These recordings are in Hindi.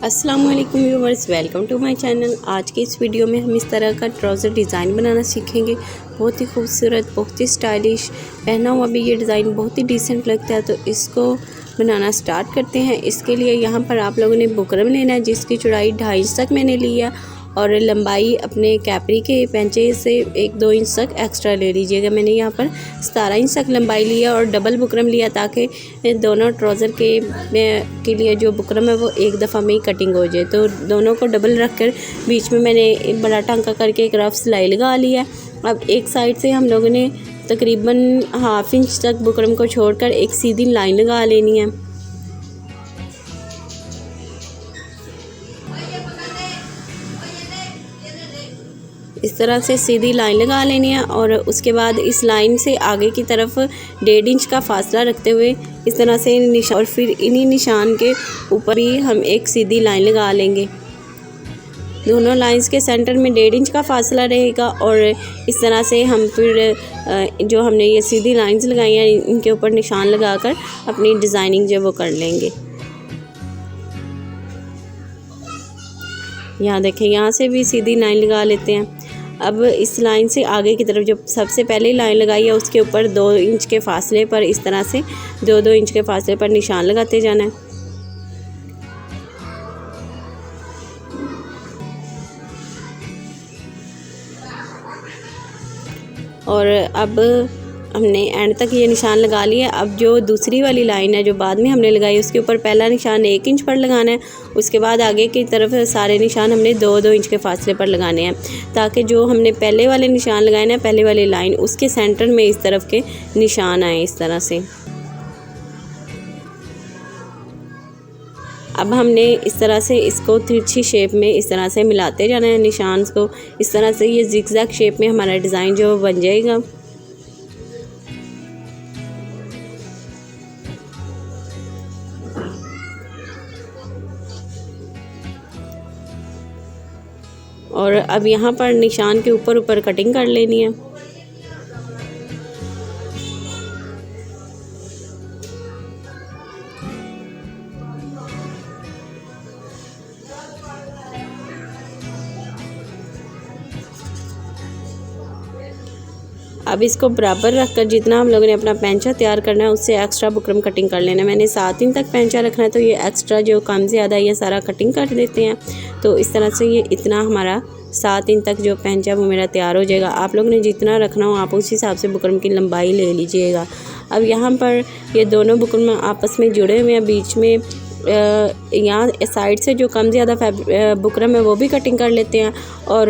अस्सलाम वालेकुम viewers, welcome to my channel. आज के इस वीडियो में हम इस तरह का ट्राउज़र डिज़ाइन बनाना सीखेंगे। बहुत ही खूबसूरत, बहुत ही स्टाइलिश, पहना हुआ भी ये डिज़ाइन बहुत ही डिसेंट लगता है। तो इसको बनाना स्टार्ट करते हैं। इसके लिए यहाँ पर आप लोगों ने बुकरम लेना है, जिसकी चौड़ाई 2.5 इंच तक मैंने लिया और लंबाई अपने कैपरी के पेंचे से 1-2 इंच तक एक्स्ट्रा ले लीजिएगा। मैंने यहाँ पर 17 इंच तक लंबाई लिया और डबल बुकरम लिया, ताकि दोनों ट्राउज़र के लिए जो बुकरम है वो एक दफ़ा में ही कटिंग हो जाए। तो दोनों को डबल रख कर बीच में मैंने एक बड़ा टांका करके एक रफ सिलाई लगा लिया। अब एक साइड से हम लोगों ने तकरीबन 1/2 इंच तक बुकरम को छोड़कर एक सीधी लाइन लगा लेनी है। इस तरह से सीधी लाइन लगा लेनी है और उसके बाद इस लाइन से आगे की तरफ 1.5 इंच का फासला रखते हुए इस तरह से निशान, और फिर इन्हीं निशान के ऊपर ही हम एक सीधी लाइन लगा लेंगे। दोनों लाइंस के सेंटर में 1.5 इंच का फासला रहेगा और इस तरह से हम फिर जो हमने ये सीधी लाइंस लगाई हैं इनके ऊपर निशान लगाकर अपनी डिज़ाइनिंग जो वो कर लेंगे। यहाँ देखें, यहाँ से भी सीधी लाइन लगा लेते हैं। अब इस लाइन से आगे की तरफ जो सबसे पहले लाइन लगाई है उसके ऊपर 2 इंच के फासले पर इस तरह से 2-2 इंच के फासले पर निशान लगाते जाना है। और अब हमने एंड तक ये निशान लगा लिया। अब जो दूसरी वाली लाइन है जो बाद में हमने लगाई, उसके ऊपर पहला निशान 1 इंच पर लगाना है। उसके बाद आगे की तरफ सारे निशान हमने 2-2 इंच के फासले पर लगाने हैं, ताकि जो हमने पहले वाले निशान लगाए ना, पहले वाली लाइन, उसके सेंटर में इस तरफ के निशान आए इस तरह से। अब हमने इस तरह से इसको तिरछी शेप में इस तरह से मिलाते जाना है निशान को। इस तरह से ये जिगजैग शेप में हमारा डिज़ाइन जो बन जाएगा। और अब यहाँ पर निशान के ऊपर कटिंग कर लेनी है। अब इसको बराबर रखकर जितना हम लोगों ने अपना पेंचा तैयार करना है उससे एक्स्ट्रा बुकरम कटिंग कर लेना है। मैंने 7 इंच तक पेंचा रखना है, तो ये एक्स्ट्रा जो कम ज़्यादा ये सारा कटिंग कर देते हैं। तो इस तरह से ये इतना हमारा 7 इंच तक जो पेंचा वो मेरा तैयार हो जाएगा। आप लोगों ने जितना रखना हो आप उस हिसाब से बुकरम की लंबाई ले लीजिएगा। अब यहाँ पर ये दोनों बुकरम आपस में जुड़े हुए हैं। बीच में यहाँ साइड से जो कम ज़्यादा बुकरम है वो भी कटिंग कर लेते हैं, और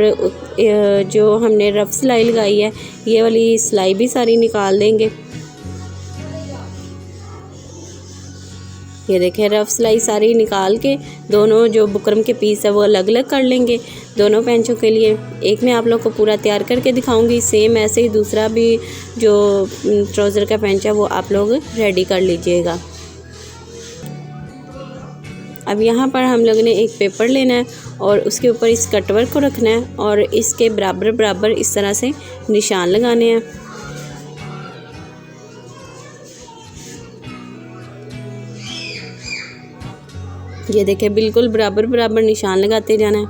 जो हमने रफ सिलाई लगाई है ये वाली सिलाई भी सारी निकाल देंगे। ये देखें, रफ सिलाई सारी निकाल के दोनों जो बुकरम के पीस है वो अलग अलग कर लेंगे दोनों पेंचों के लिए। एक मैं आप लोग को पूरा तैयार करके दिखाऊंगी, सेम ऐसे ही दूसरा भी जो ट्राउज़र का पेंचा वो आप लोग रेडी कर लीजिएगा। अब यहाँ पर हम लोगों ने एक पेपर लेना है और उसके ऊपर इस कटवर्क को रखना है और इसके बराबर बराबर इस तरह से निशान लगाने हैं। ये देखें, बिल्कुल बराबर बराबर निशान लगाते जाना है।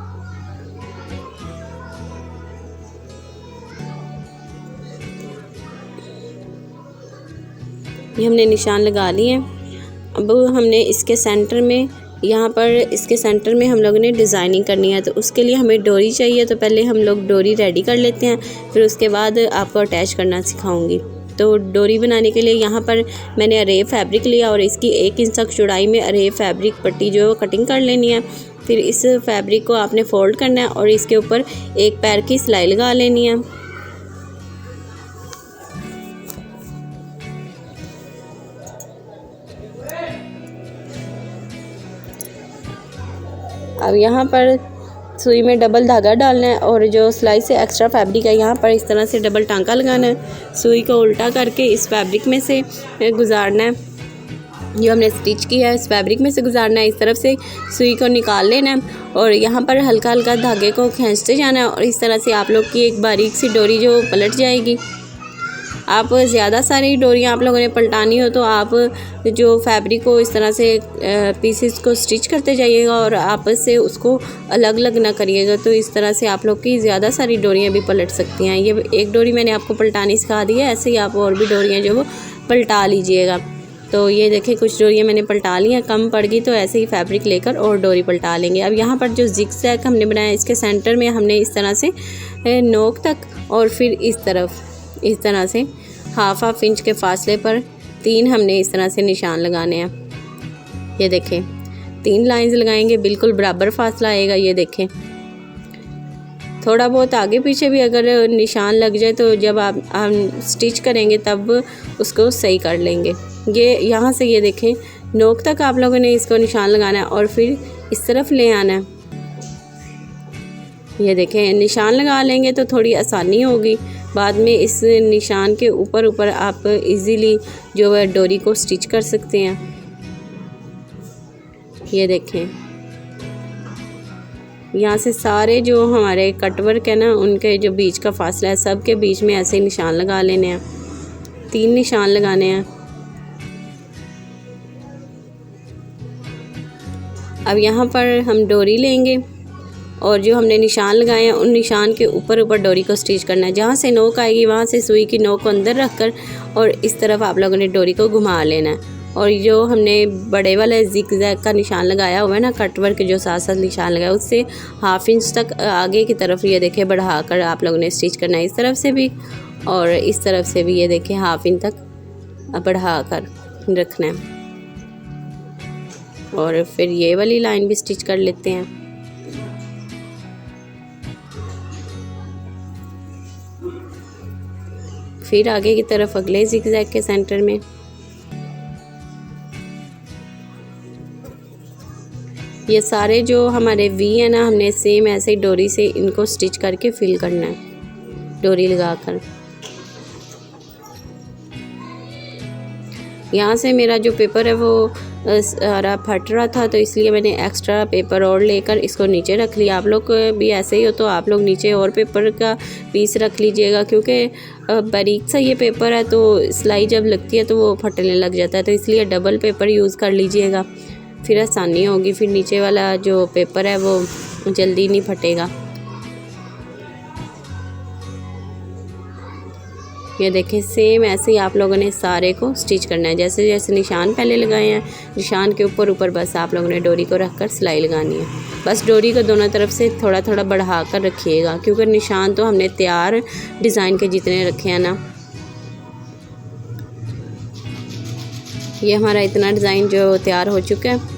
ये हमने निशान लगा लिए। अब हमने इसके सेंटर में, यहाँ पर इसके सेंटर में हम लोगों ने डिज़ाइनिंग करनी है। तो उसके लिए हमें डोरी चाहिए। तो पहले हम लोग डोरी रेडी कर लेते हैं, फिर उसके बाद आपको अटैच करना सिखाऊंगी। तो डोरी बनाने के लिए यहाँ पर मैंने अरे फैब्रिक लिया और इसकी 1 इंच तक चौड़ाई में अरे फैब्रिक पट्टी जो कटिंग कर लेनी है। फिर इस फैब्रिक को आपने फोल्ड करना है और इसके ऊपर एक पैर की सिलाई लगा लेनी है। अब यहाँ पर सुई में डबल धागा डालना है और जो सिलाई से एक्स्ट्रा फैब्रिक है यहाँ पर इस तरह से डबल टांका लगाना है। सुई को उल्टा करके इस फैब्रिक में से गुजारना है। जो हमने स्टिच किया है इस फैब्रिक में से गुजारना है। इस तरफ से सुई को निकाल लेना है और यहाँ पर हल्का हल्का धागे को खींचते जाना है और इस तरह से आप लोग की एक बारीक सी डोरी जो पलट जाएगी। आप ज़्यादा सारी डोरियाँ आप लोगों ने पलटानी हो तो आप जो फैब्रिक को इस तरह से पीसेस को स्टिच करते जाइएगा और आपस से उसको अलग अलग ना करिएगा। तो इस तरह से आप लोग की ज़्यादा सारी डोरियाँ भी पलट सकती हैं। ये एक डोरी मैंने आपको पलटानी सिखा दी है, ऐसे ही आप और भी डोरियाँ जो वो पलटा लीजिएगा। तो ये देखिए कुछ डोरियाँ मैंने पलटा ली हैं, कम पड़ गई तो ऐसे ही फैब्रिक लेकर और डोरी पलटा लेंगे। अब यहाँ पर जो जिगजैग हमने बनाया इसके सेंटर में हमने इस तरह से नोक तक और फिर इस तरफ इस तरह से हाफ इंच के फासले पर 3 हमने इस तरह से निशान लगाने हैं। ये देखें 3 लाइंस लगाएंगे, बिल्कुल बराबर फासला आएगा। ये देखें थोड़ा बहुत आगे पीछे भी अगर निशान लग जाए तो जब हम स्टिच करेंगे तब उसको सही कर लेंगे। ये यहाँ से ये देखें नोक तक आप लोगों ने इसको निशान लगाना है और फिर इस तरफ ले आना है। ये देखें निशान लगा लेंगे तो थोड़ी आसानी होगी, बाद में इस निशान के ऊपर ऊपर आप इजीली जो है डोरी को स्टिच कर सकते हैं। ये देखें यहाँ से सारे जो हमारे कटवर्क है ना उनके जो बीच का फासला है सब के बीच में ऐसे निशान लगा लेने हैं। 3 निशान लगाने हैं। अब यहाँ पर हम डोरी लेंगे और जो हमने निशान लगाए हैं उन निशान के ऊपर ऊपर डोरी को स्टिच करना है। जहाँ से नोक आएगी वहाँ से सुई की नोक को अंदर रखकर और इस तरफ आप लोगों ने डोरी को घुमा लेना है। और जो हमने बड़े वाले जिगजैग का निशान लगाया हुआ है ना, कटवर्क जो साथ साथ निशान लगाया उससे हाफ इंच तक आगे की तरफ ये देखें बढ़ा कर आप लोगों ने स्टिच करना है। इस तरफ से भी और इस तरफ से भी ये देखें हाफ इंच तक बढ़ा कर रखना है। और फिर ये वाली लाइन भी स्टिच कर लेते हैं। फिर आगे की तरफ अगले जिगजैग के सेंटर में ये सारे जो हमारे वी है ना हमने सेम ऐसे ही डोरी से इनको स्टिच करके फिल करना है, डोरी लगाकर। यहाँ से मेरा जो पेपर है वो सारा फट रहा था तो इसलिए मैंने एक्स्ट्रा पेपर और लेकर इसको नीचे रख लिया। आप लोग भी ऐसे ही हो तो आप लोग नीचे और पेपर का पीस रख लीजिएगा, क्योंकि बारीक सा ये पेपर है तो सिलाई जब लगती है तो वो फटने लग जाता है, तो इसलिए डबल पेपर यूज़ कर लीजिएगा, फिर आसानी होगी। फिर नीचे वाला जो पेपर है वो जल्दी नहीं फटेगा। ये देखें सेम ऐसे ही आप लोगों ने सारे को स्टिच करना है। जैसे जैसे निशान पहले लगाए हैं निशान के ऊपर ऊपर बस आप लोगों ने डोरी को रखकर सिलाई लगानी है। बस डोरी को दोनों तरफ से थोड़ा थोड़ा बढ़ा कर रखिएगा, क्योंकि निशान तो हमने तैयार डिज़ाइन के जितने रखे हैं ना। ये हमारा इतना डिज़ाइन जो तैयार हो चुका है।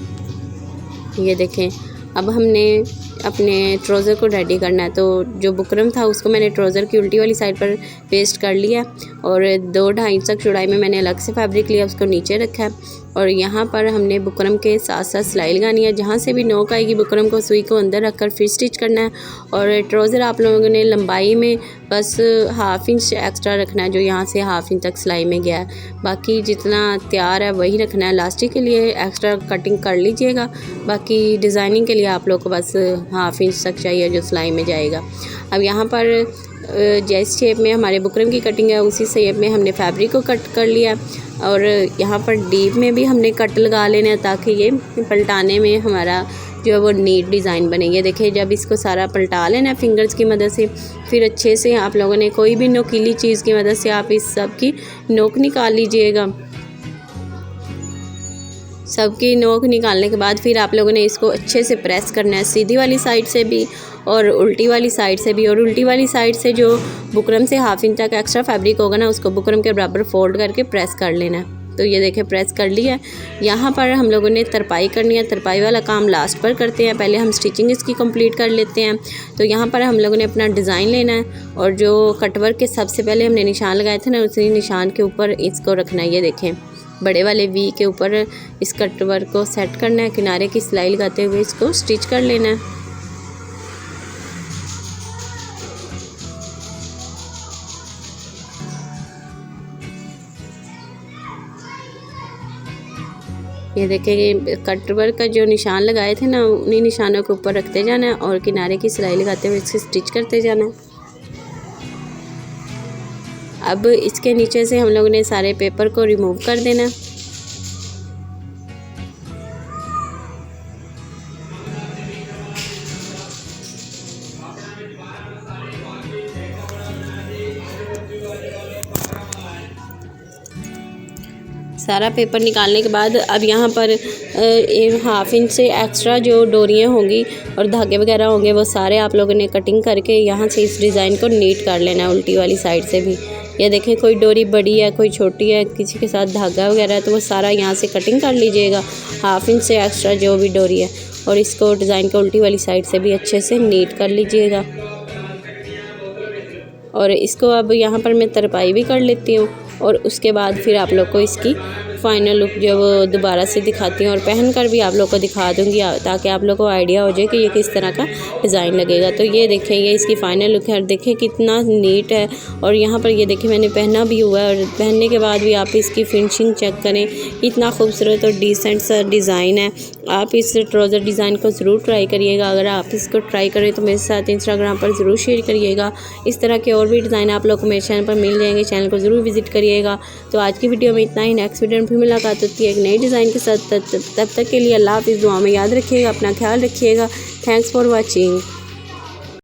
ये देखें अब हमने अपने ट्राउज़र को रेडी करना है। तो जो बुकरम था उसको मैंने ट्राउज़र की उल्टी वाली साइड पर पेस्ट कर लिया और 2-2.5 इंच तक चौड़ाई में मैंने अलग से फैब्रिक लिया, उसको नीचे रखा है। और यहाँ पर हमने बुकरम के साथ साथ सिलाई लगानी है। जहाँ से भी नोक आएगी बुकरम को सुई को अंदर रखकर फिर स्टिच करना है। और ट्राउज़र आप लोगों ने लंबाई में बस हाफ इंच एक्स्ट्रा रखना है, जो यहाँ से हाफ इंच तक सिलाई में गया है। बाकी जितना तैयार है वही रखना है। इलास्टिक के लिए एक्स्ट्रा कटिंग कर लीजिएगा, बाकी डिज़ाइनिंग के लिए आप लोग को बस हाफ इंच तक चाहिए जो सिलाई में जाएगा। अब यहाँ पर जैस शेप में हमारे बुकरम की कटिंग है उसी शेप में हमने फैब्रिक को कट कर लिया और यहाँ पर डीप में भी हमने कट लगा लेना है, ताकि ये पलटाने में हमारा जो है वो नीट डिज़ाइन बने। ये देखिए जब इसको सारा पलटा लेना है फिंगर्स की मदद से, फिर अच्छे से आप लोगों ने कोई भी नोकीली चीज़ की मदद से आप इस सब की नोक निकाल लीजिएगा। सबकी नोक निकालने के बाद फिर आप लोगों ने इसको अच्छे से प्रेस करना है, सीधी वाली साइड से भी और उल्टी वाली साइड से भी। और उल्टी वाली साइड से जो बुकरम से हाफ इंच तक एक्स्ट्रा फैब्रिक होगा ना उसको बुकरम के बराबर फोल्ड करके प्रेस कर लेना है। तो ये देखें प्रेस कर लिया है। यहाँ पर हम लोगों ने तरपाई करनी है। तरपाई वाला काम लास्ट पर करते हैं, पहले हम स्टिचिंग इसकी कंप्लीट कर लेते हैं। तो यहाँ पर हम लोगों ने अपना डिज़ाइन लेना है और जो कटवर्क के सबसे पहले हमने निशान लगाए थे ना उसी निशान के ऊपर इसको रखना है। ये देखें बड़े वाले वी के ऊपर इस कटवर्क को सेट करना है, किनारे की सिलाई लगाते हुए इसको स्टिच कर लेना है। ये देखिए कटवर्क का जो निशान लगाए थे ना उन्हीं निशानों के ऊपर रखते जाना है और किनारे की सिलाई लगाते हुए इसे स्टिच करते जाना है। अब इसके नीचे से हम लोगों ने सारे पेपर को रिमूव कर देना। सारा पेपर निकालने के बाद अब यहाँ पर 1/2 इंच से एक्स्ट्रा जो डोरियाँ होंगी और धागे वगैरह होंगे वो सारे आप लोगों ने कटिंग करके यहाँ से इस डिज़ाइन को नीट कर लेना है उल्टी वाली साइड से भी। ये देखें कोई डोरी बड़ी है कोई छोटी है, किसी के साथ धागा वगैरह है तो वो सारा यहाँ से कटिंग कर लीजिएगा 1/2 इंच से एक्स्ट्रा जो भी डोरी है, और इसको डिज़ाइन को उल्टी वाली साइड से भी अच्छे से नीट कर लीजिएगा। और इसको अब यहाँ पर मैं तरपाई भी कर लेती हूँ और उसके बाद फिर आप लोग को इसकी फ़ाइनल लुक जो वो दोबारा से दिखाती हूँ और पहन कर भी आप लोग को दिखा दूँगी ताकि आप लोग को आइडिया हो जाए कि ये किस तरह का डिज़ाइन लगेगा। तो ये देखें ये इसकी फ़ाइनल लुक है, देखें कितना नीट है। और यहाँ पर ये देखें मैंने पहना भी हुआ है और पहनने के बाद भी आप इसकी फिनिशिंग चेक करें, इतना खूबसूरत और डिसेंट सा डिज़ाइन है। आप इस ट्राउज़र डिज़ाइन को ज़रूर ट्राई करिएगा। अगर आप इसको ट्राई करें तो मेरे साथ इंस्टाग्राम पर ज़रूर शेयर करिएगा। इस तरह के और भी डिज़ाइन आप लोग को मेरे चैनल पर मिल जाएंगे, चैनल को ज़रूर विज़िट करिएगा। तो आज की वीडियो में इतना ही, नेक्स्ट वीडियो में फिर मुलाकात होती है एक नए डिज़ाइन के साथ। तब तक के लिए अल्लाह हाफ़िज़। दुआ में याद रखिएगा, अपना ख्याल रखिएगा। Thanks for watching.